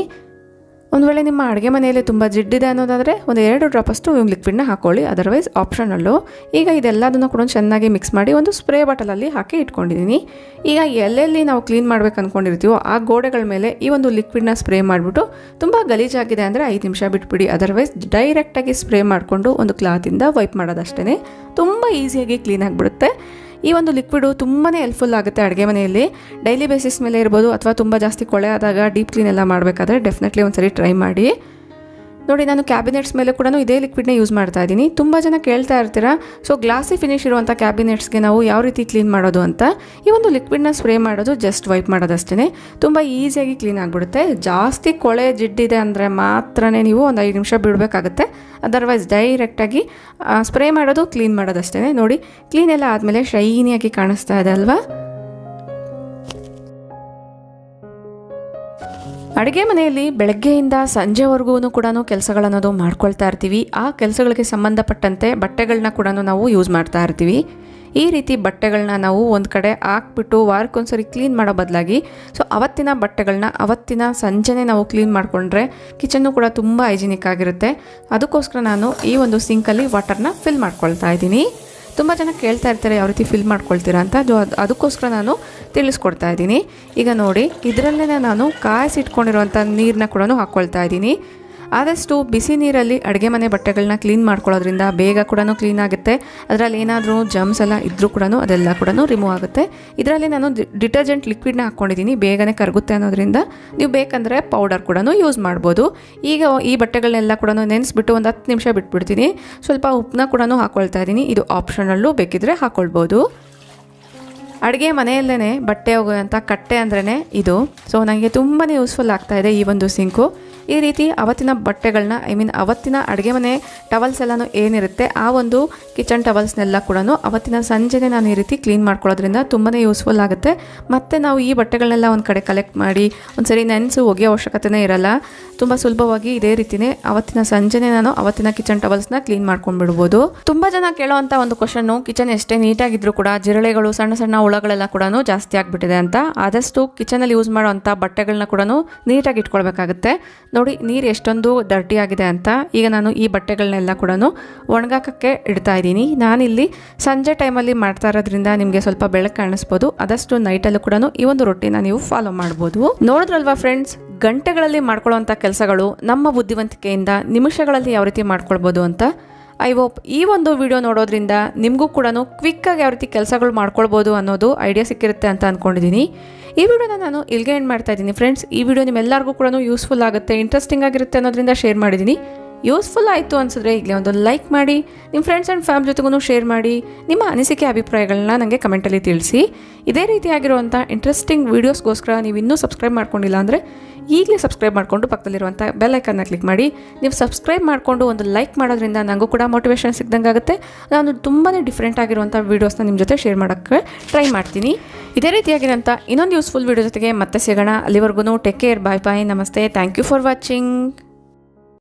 ಒಂದು ವೇಳೆ ನಿಮ್ಮ ಅಡುಗೆ ಮನೆಯಲ್ಲಿ ತುಂಬ ಜಿಡ್ಡಿದೆ ಅನ್ನೋದಾದರೆ ಒಂದು 2 ಡ್ರಾಪಷ್ಟು ವಿಮ್ ಲಿಕ್ವಿಡ್ನ ಹಾಕ್ಕೊಳ್ಳಿ. Otherwise optional. ಈಗ ಇದೆಲ್ಲದನ್ನು ಕೂಡ ಚೆನ್ನಾಗಿ ಮಿಕ್ಸ್ ಮಾಡಿ ಒಂದು ಸ್ಪ್ರೇ ಬಾಟಲಲ್ಲಿ ಹಾಕಿ ಇಟ್ಕೊಂಡಿದ್ದೀನಿ. ಈಗ ಎಲ್ಲೆಲ್ಲಿ ನಾವು ಕ್ಲೀನ್ ಮಾಡ್ಬೇಕು ಅಂದ್ಕೊಂಡಿರ್ತೀವೋ ಆ ಗೋಡೆಗಳ ಮೇಲೆ ಈ ಒಂದು ಲಿಕ್ವಿಡ್ನ ಸ್ಪ್ರೇ ಮಾಡಿಬಿಟ್ಟು ತುಂಬ ಗಲೀಜಾಗಿದೆ ಅಂದರೆ 5 ನಿಮಿಷ ಬಿಟ್ಬಿಡಿ. ಅದರ್ವೈಸ್ ಡೈರೆಕ್ಟಾಗಿ ಸ್ಪ್ರೇ ಮಾಡಿಕೊಂಡು ಒಂದು ಕ್ಲಾತಿಂದ ವೈಪ್ ಮಾಡೋದಷ್ಟೇ. ತುಂಬ ಈಸಿಯಾಗಿ ಕ್ಲೀನ್ ಆಗಿಬಿಡುತ್ತೆ. ಈ ಒಂದು ಲಿಕ್ವಿಡು ತುಂಬಾ ಹೆಲ್ಪ್ಫುಲ್ ಆಗುತ್ತೆ ಅಡುಗೆ ಮನೆಯಲ್ಲಿ. ಡೈಲಿ ಬೇಸಿಸ್ ಮೇಲೆ ಇರ್ಬೋದು ಅಥವಾ ತುಂಬ ಜಾಸ್ತಿ ಕೊಳೆ ಆದಾಗ ಡೀಪ್ ಕ್ಲೀನ್ ಎಲ್ಲ ಮಾಡಬೇಕಾದ್ರೆ ಡೆಫಿನೆಟ್ಲಿ ಒಂದ್ಸರಿ ಟ್ರೈ ಮಾಡಿ. ನೋಡಿ ನಾನು ಕ್ಯಾಬಿನೆಟ್ಸ್ ಮೇಲೆ ಕೂಡ ಇದೇ ಲಿಕ್ವಿಡ್ನ ಯೂಸ್ ಮಾಡ್ತಾ ಇದ್ದೀನಿ. ತುಂಬ ಜನ ಕೇಳ್ತಾ ಇರ್ತೀರಾ, ಸೊ ಗ್ಲಾಸಿ ಫಿನಿಶ್ ಇರುವಂಥ ಕ್ಯಾಬಿನೆಟ್ಸ್ಗೆ ನಾವು ಯಾವ ರೀತಿ ಕ್ಲೀನ್ ಮಾಡೋದು ಅಂತ. ಈ ಒಂದು ಲಿಕ್ವಿಡ್ನ ಸ್ಪ್ರೇ ಮಾಡೋದು, ಜಸ್ಟ್ ವೈಪ್ ಮಾಡೋದಷ್ಟೇ. ತುಂಬ ಈಸಿಯಾಗಿ ಕ್ಲೀನ್ ಆಗಿಬಿಡುತ್ತೆ. ಜಾಸ್ತಿ ಕೊಳೆ ಜಿಡ್ಡಿದೆ ಅಂದರೆ ಮಾತ್ರ ನೀವು ಒಂದು 5 ನಿಮಿಷ ಬಿಡಬೇಕಾಗುತ್ತೆ. ಅದರ್ವೈಸ್ ಡೈರೆಕ್ಟಾಗಿ ಸ್ಪ್ರೇ ಮಾಡೋದು, ಕ್ಲೀನ್ ಮಾಡೋದಷ್ಟೇ. ನೋಡಿ ಕ್ಲೀನ್ ಎಲ್ಲ ಆದಮೇಲೆ ಶೈನಿಯಾಗಿ ಕಾಣಿಸ್ತಾ ಇದೆ ಅಲ್ವಾ. ಅಡುಗೆ ಮನೆಯಲ್ಲಿ ಬೆಳಗ್ಗೆಯಿಂದ ಸಂಜೆವರೆಗೂ ಕೂಡ ಕೆಲಸಗಳನ್ನೋದು ಮಾಡ್ಕೊಳ್ತಾ ಇರ್ತೀವಿ. ಆ ಕೆಲಸಗಳಿಗೆ ಸಂಬಂಧಪಟ್ಟಂತೆ ಬಟ್ಟೆಗಳನ್ನ ಕೂಡ ನಾವು ಯೂಸ್ ಮಾಡ್ತಾ ಇರ್ತೀವಿ. ಈ ರೀತಿ ಬಟ್ಟೆಗಳನ್ನ ನಾವು ಒಂದು ಕಡೆ ಹಾಕ್ಬಿಟ್ಟು ವಾರಕ್ಕೊಂದ್ಸರಿ ಕ್ಲೀನ್ ಮಾಡೋ ಬದಲಾಗಿ ಸೊ ಅವತ್ತಿನ ಬಟ್ಟೆಗಳನ್ನ ಅವತ್ತಿನ ಸಂಜೆನೇ ನಾವು ಕ್ಲೀನ್ ಮಾಡಿಕೊಂಡ್ರೆ ಕಿಚನ್ನು ಕೂಡ ತುಂಬ ಹೈಜಿನಿಕ್ ಆಗಿರುತ್ತೆ. ಅದಕ್ಕೋಸ್ಕರ ನಾನು ಈ ಒಂದು ಸಿಂಕಲ್ಲಿ ವಾಟರ್ನ ಫಿಲ್ ಮಾಡ್ಕೊಳ್ತಾ ಇದ್ದೀನಿ. ತುಂಬ ಜನ ಕೇಳ್ತಾ ಇರ್ತಾರೆ ಯಾವ ರೀತಿ ಫಿಲ್ ಮಾಡ್ಕೊಳ್ತೀರಾ ಅಂತ, ಅದಕ್ಕೋಸ್ಕರ ನಾನು ತಿಳಿಸ್ಕೊಡ್ತಾ ಇದ್ದೀನಿ. ಈಗ ನೋಡಿ, ಇದರಲ್ಲೇ ನಾನು ಕಾಯಿಸಿಟ್ಕೊಂಡಿರುವಂಥ ನೀರನ್ನ ಕೂಡ ಹಾಕ್ಕೊಳ್ತಾ ಇದ್ದೀನಿ. ಆದಷ್ಟು ಬಿಸಿ ನೀರಲ್ಲಿ ಅಡುಗೆ ಮನೆ ಬಟ್ಟೆಗಳನ್ನ ಕ್ಲೀನ್ ಮಾಡ್ಕೊಳ್ಳೋದ್ರಿಂದ ಬೇಗ ಕೂಡ ಕ್ಲೀನ್ ಆಗುತ್ತೆ. ಅದರಲ್ಲಿ ಏನಾದರೂ ಜಮ್ಸ್ ಎಲ್ಲ ಇದ್ದರೂ ಕೂಡ ಅದೆಲ್ಲ ಕೂಡ ರಿಮೂವ್ ಆಗುತ್ತೆ. ಇದರಲ್ಲಿ ನಾನು ಡಿಟರ್ಜೆಂಟ್ ಲಿಕ್ವಿಡ್ನ ಹಾಕ್ಕೊಂಡಿದ್ದೀನಿ, ಬೇಗನೆ ಕರಗುತ್ತೆ ಅನ್ನೋದ್ರಿಂದ. ನೀವು ಬೇಕಂದರೆ ಪೌಡರ್ ಕೂಡ ಯೂಸ್ ಮಾಡ್ಬೋದು. ಈಗ ಈ ಬಟ್ಟೆಗಳನ್ನೆಲ್ಲ ಕೂಡ ನೆನೆಸ್ಬಿಟ್ಟು ಒಂದು 10 ನಿಮಿಷ ಬಿಟ್ಬಿಡ್ತೀನಿ. ಸ್ವಲ್ಪ ಉಪ್ಪನ್ನ ಕೂಡ ಹಾಕ್ಕೊಳ್ತಾ ಇದ್ದೀನಿ. ಇದು ಆಪ್ಷನಲ್ಲು, ಬೇಕಿದ್ರೆ ಹಾಕ್ಕೊಳ್ಬೋದು. ಅಡುಗೆ ಮನೆಯಲ್ಲೇ ಬಟ್ಟೆ ಹೋಗುವಂಥ ಕಟ್ಟೆ ಅಂದ್ರೇ ಇದು. ಸೊ ನನಗೆ ತುಂಬಾ ಯೂಸ್ಫುಲ್ ಆಗ್ತಾಯಿದೆ ಈ ಒಂದು ಸಿಂಕು. ಈ ರೀತಿ ಅವತ್ತಿನ ಬಟ್ಟೆಗಳನ್ನ ಅವತ್ತಿನ ಅಡುಗೆ ಮನೆ ಟವಲ್ಸ್ ಎಲ್ಲನೂ ಏನಿರುತ್ತೆ ಆ ಒಂದು ಕಿಚನ್ ಟವಲ್ಸ್ನೆಲ್ಲ ಕೂಡ ಅವತ್ತಿನ ಸಂಜೆನೇ ನಾನು ಈ ರೀತಿ ಕ್ಲೀನ್ ಮಾಡ್ಕೊಳ್ಳೋದ್ರಿಂದ ತುಂಬಾ ಯೂಸ್ಫುಲ್ ಆಗುತ್ತೆ. ಮತ್ತು ನಾವು ಈ ಬಟ್ಟೆಗಳನ್ನೆಲ್ಲ ಒಂದು ಕಡೆ ಕಲೆಕ್ಟ್ ಮಾಡಿ ಒಂದ್ಸರಿ ನೆನೆಸು ಒಗೆಯೋ ಅವಶ್ಯಕತೆನೇ ಇರಲ್ಲ. ತುಂಬ ಸುಲಭವಾಗಿ ಇದೇ ರೀತಿಯೇ ಅವತ್ತಿನ ಸಂಜೆನೇ ನಾನು ಅವತ್ತಿನ ಕಿಚನ್ ಟವಲ್ಸ್ನ ಕ್ಲೀನ್ ಮಾಡ್ಕೊಂಡ್ಬಿಡ್ಬೋದು. ತುಂಬ ಜನ ಕೇಳೋವಂಥ ಒಂದು ಕ್ವಶನ್ನು, ಕಿಚನ್ ಎಷ್ಟೇ ನೀಟಾಗಿದ್ರೂ ಕೂಡ ಜಿರಳೆಗಳು, ಸಣ್ಣ ಸಣ್ಣ ಹುಳಗಳೆಲ್ಲ ಕೂಡ ಜಾಸ್ತಿ ಆಗಿಬಿಟ್ಟಿದೆ ಅಂತ. ಆದಷ್ಟು ಕಿಚನಲ್ಲಿ ಯೂಸ್ ಮಾಡೋವಂಥ ಬಟ್ಟೆಗಳನ್ನ ಕೂಡ ನೀಟಾಗಿ ಇಟ್ಕೊಳ್ಬೇಕಾಗುತ್ತೆ. ನೋಡಿ ನೀರು ಎಷ್ಟೊಂದು ಡರ್ಟಿ ಆಗಿದೆ ಅಂತ. ಈಗ ನಾನು ಈ ಬಟ್ಟೆಗಳನ್ನೆಲ್ಲ ಕೂಡ ಒಣಗಾಕಕ್ಕೆ ಇಡ್ತಾ ಇದ್ದೀನಿ. ನಾನಿಲ್ಲಿ ಸಂಜೆ ಟೈಮಲ್ಲಿ ಮಾಡ್ತಾ ಇರೋದ್ರಿಂದ ನಿಮಗೆ ಸ್ವಲ್ಪ ಬೆಳಕು ಕಾಣಿಸ್ಬೋದು. ಆದಷ್ಟು ನೈಟಲ್ಲೂ ಕೂಡ ಈ ಒಂದು ರೊಟ್ಟಿನ ನೀವು ಫಾಲೋ ಮಾಡ್ಬೋದು. ನೋಡಿದ್ರಲ್ವಾ ಫ್ರೆಂಡ್ಸ್, ಗಂಟೆಗಳಲ್ಲಿ ಮಾಡ್ಕೊಳ್ಳೋವಂಥ ಕೆಲಸಗಳು ನಮ್ಮ ಬುದ್ಧಿವಂತಿಕೆಯಿಂದ ನಿಮಿಷಗಳಲ್ಲಿ ಯಾವ ರೀತಿ ಮಾಡ್ಕೊಳ್ಬೋದು ಅಂತ. ಐ ಹೋಪ್ ಈ ಒಂದು ವಿಡಿಯೋ ನೋಡೋದ್ರಿಂದ ನಿಮಗೂ ಕೂಡ ಕ್ವಿಕ್ಕಾಗಿ ಯಾವ ರೀತಿ ಕೆಲಸಗಳು ಮಾಡ್ಕೊಳ್ಬೋದು ಅನ್ನೋದು ಐಡಿಯಾ ಸಿಕ್ಕಿರುತ್ತೆ ಅಂತ ಅಂದ್ಕೊಂಡಿದ್ದೀನಿ. ಈ ವಿಡಿಯೋನ ನಾನು ಇಲ್ಲಿಗೆ ಎಂಡ್ ಮಾಡ್ತಾ ಇದ್ದೀನಿ ಫ್ರೆಂಡ್ಸ್. ಈ ವಿಡಿಯೋ ನಿಮ್ಮೆಲ್ಲರಿಗೂ ಕೂಡ ಯೂಸ್ಫುಲ್ ಆಗುತ್ತೆ, ಇಂಟ್ರೆಸ್ಟಿಂಗ್ ಆಗಿರುತ್ತೆ ಅನ್ನೋದ್ರಿಂದ ಶೇರ್ ಮಾಡಿದ್ದೀನಿ. ಯೂಸ್ಫುಲ್ ಆಯಿತು ಅನಿಸಿದ್ರೆ ಈಗಲೇ ಒಂದು ಲೈಕ್ ಮಾಡಿ, ನಿಮ್ಮ ಫ್ರೆಂಡ್ಸ್ ಆ್ಯಂಡ್ ಫ್ಯಾಮಿಲಿ ಜೊತೆಗೂ ಶೇರ್ ಮಾಡಿ. ನಿಮ್ಮ ಅನಿಸಿಕೆ ಅಭಿಪ್ರಾಯಗಳನ್ನ ನನಗೆ ಕಮೆಂಟಲ್ಲಿ ತಿಳಿಸಿ. ಇದೇ ರೀತಿಯಾಗಿರುವಂಥ ಇಂಟ್ರೆಸ್ಟಿಂಗ್ ವೀಡಿಯೋಸ್ಗೋಸ್ಕರ ನೀವು ಇನ್ನೂ ಸಬ್ಸ್ಕ್ರೈಬ್ ಮಾಡ್ಕೊಂಡಿಲ್ಲ ಅಂದರೆ ಈಗಲೇ ಸಬ್ಸ್ಕ್ರೈಬ್ ಮಾಡಿಕೊಂಡು ಪಕ್ಕದಲ್ಲಿರುವಂಥ ಬೆಲ್ ಐಕನ್ನ ಕ್ಲಿಕ್ ಮಾಡಿ. ನೀವು ಸಬ್ಸ್ಕ್ರೈಬ್ ಮಾಡಿಕೊಂಡು ಒಂದು ಲೈಕ್ ಮಾಡೋದ್ರಿಂದ ನನಗೂ ಕೂಡ ಮೋಟಿವೇಶನ್ ಸಿಕ್ದಂಗೆ ಆಗುತ್ತೆ. ನಾನು ತುಂಬಾ ಡಿಫ್ರೆಂಟ್ ಆಗಿರುವಂಥ ವೀಡಿಯೋಸ್ನ ನಿಮ್ಮ ಜೊತೆ ಶೇರ್ ಮಾಡೋಕ್ಕೆ ಟ್ರೈ ಮಾಡ್ತೀನಿ. ಇದೇ ರೀತಿಯಾಗಿರೋಂಥ ಇನ್ನೊಂದು ಯೂಸ್ಫುಲ್ ವೀಡಿಯೋ ಜೊತೆಗೆ ಮತ್ತೆ ಸಿಗೋಣ. ಅಲ್ಲಿವರೆಗೂ ಟೇಕ್ ಕೇರ್, ಬಾಯ್ ಬಾಯ್, ನಮಸ್ತೆ, ಥ್ಯಾಂಕ್ ಯು ಫಾರ್ ವಾಚಿಂಗ್.